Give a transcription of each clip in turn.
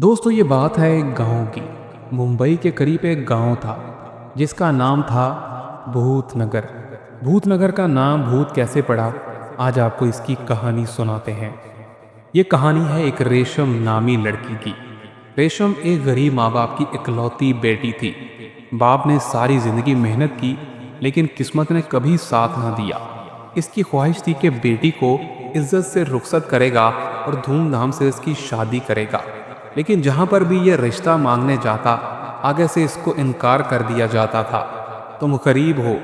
दोस्तों ये बात है एक गांव की। मुंबई के करीब एक गांव था जिसका नाम था भूतनगर। भूतनगर का नाम भूत कैसे पड़ा, आज आपको इसकी कहानी सुनाते हैं। ये कहानी है एक रेशम नामी लड़की की। रेशम एक गरीब माँ बाप की इकलौती बेटी थी। बाप ने सारी जिंदगी मेहनत की लेकिन किस्मत ने कभी साथ ना दिया। इसकी ख्वाहिश थी कि बेटी को इज्जत से रुखसत करेगा और धूमधाम से इसकी शादी करेगा, लेकिन जहाँ पर भी ये रिश्ता मांगने जाता आगे से इसको इनकार कर दिया जाता था। तुम गरीब हो,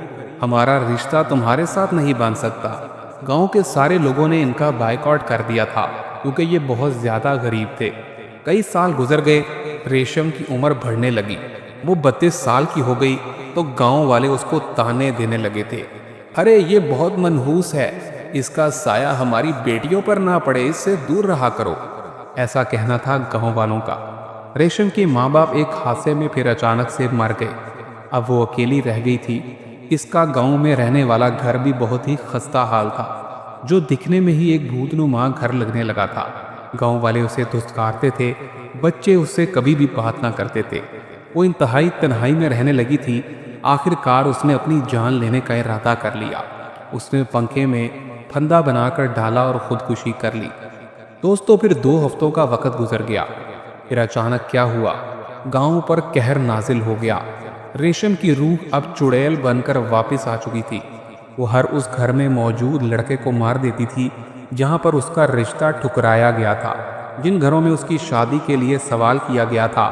हमारा रिश्ता तुम्हारे साथ नहीं बन सकता। गांव के सारे लोगों ने इनका बायकॉट कर दिया था क्योंकि ये बहुत ज़्यादा गरीब थे। कई साल गुजर गए, रेशम की उम्र बढ़ने लगी। वो 32 साल की हो गई तो गांव वाले उसको ताने देने लगे थे। अरे ये बहुत मनहूस है, इसका साया हमारी बेटियों पर ना पड़े, इससे दूर रहा करो, ऐसा कहना था गांव वालों का। रेशम के माँ बाप एक हादसे में फिर अचानक से मर गए। अब वो अकेली रह गई थी। इसका गांव में रहने वाला घर भी बहुत ही खस्ता हाल था, जो दिखने में ही एक भूतनुमा घर लगने लगा था। गांव वाले उसे धुतकारते थे, बच्चे उससे कभी भी बात ना करते थे। वो इंतहाई तन्हाई में रहने लगी थी। आखिरकार उसने अपनी जान लेने का इरादा कर लिया। उसने पंखे में फंदा बनाकर डाला और खुदकुशी कर ली। दोस्तों फिर 2 हफ्तों का वक्त गुजर गया। फिर अचानक क्या हुआ, गांव पर कहर नाजिल हो गया। रेशम की रूह अब चुड़ैल बनकर वापस आ चुकी थी। वो हर उस घर में मौजूद लड़के को मार देती थी जहां पर उसका रिश्ता ठुकराया गया था। जिन घरों में उसकी शादी के लिए सवाल किया गया था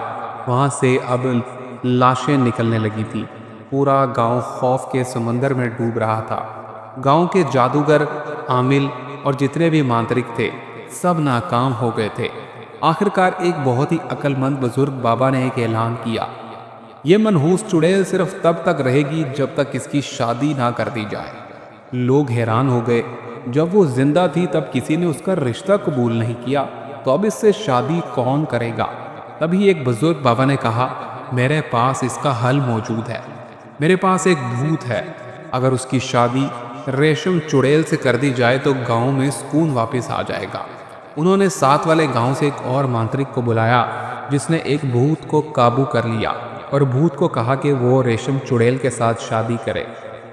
वहां से अब लाशें निकलने लगी थी। पूरा गांव खौफ के समंदर में डूब रहा था। गांव के जादूगर, आमिल और जितने भी मांत्रिक थे सब नाकाम हो गए थे। आखिरकार एक बहुत ही अक्लमंद बुजुर्ग बाबा ने एक ऐलान किया, ये मनहूस चुड़ैल सिर्फ तब तक रहेगी जब तक इसकी शादी ना कर दी जाए। लोग हैरान हो गए, जब वो जिंदा थी तब किसी ने उसका रिश्ता कबूल नहीं किया, तो अब इससे शादी कौन करेगा। तभी एक बुजुर्ग बाबा ने कहा, मेरे पास इसका हल मौजूद है। मेरे पास एक भूत है, अगर उसकी शादी रेशम चुड़ैल से कर दी जाए तो गांव में सुकून वापस आ जाएगा। उन्होंने साथ वाले गांव से एक और मांत्रिक को बुलाया जिसने एक भूत को काबू कर लिया और भूत को कहा कि वो रेशम चुड़ैल के साथ शादी करे।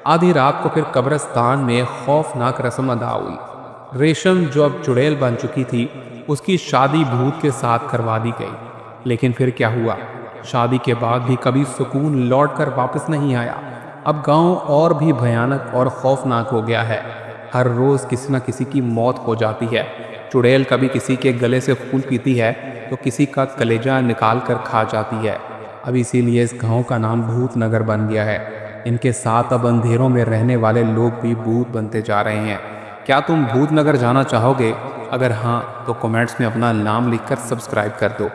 आधी रात को फिर कब्रिस्तान में खौफनाक रस्म अदा हुई। रेशम जो अब चुड़ैल बन चुकी थी उसकी शादी भूत के साथ करवा दी गई। लेकिन फिर क्या हुआ, शादी के बाद भी कभी सुकून लौट कर वापस नहीं आया। अब गांव और भी भयानक और खौफनाक हो गया है। हर रोज़ किसी न किसी की मौत हो जाती है। चुड़ैल कभी किसी के गले से खून पीती है तो किसी का कलेजा निकाल कर खा जाती है। अब इसीलिए इस गांव का नाम भूतनगर बन गया है। इनके साथ अब अंधेरों में रहने वाले लोग भी भूत बनते जा रहे हैं। क्या तुम भूतनगर जाना चाहोगे? अगर हाँ तो कमेंट्स में अपना नाम लिखकर सब्सक्राइब कर दो।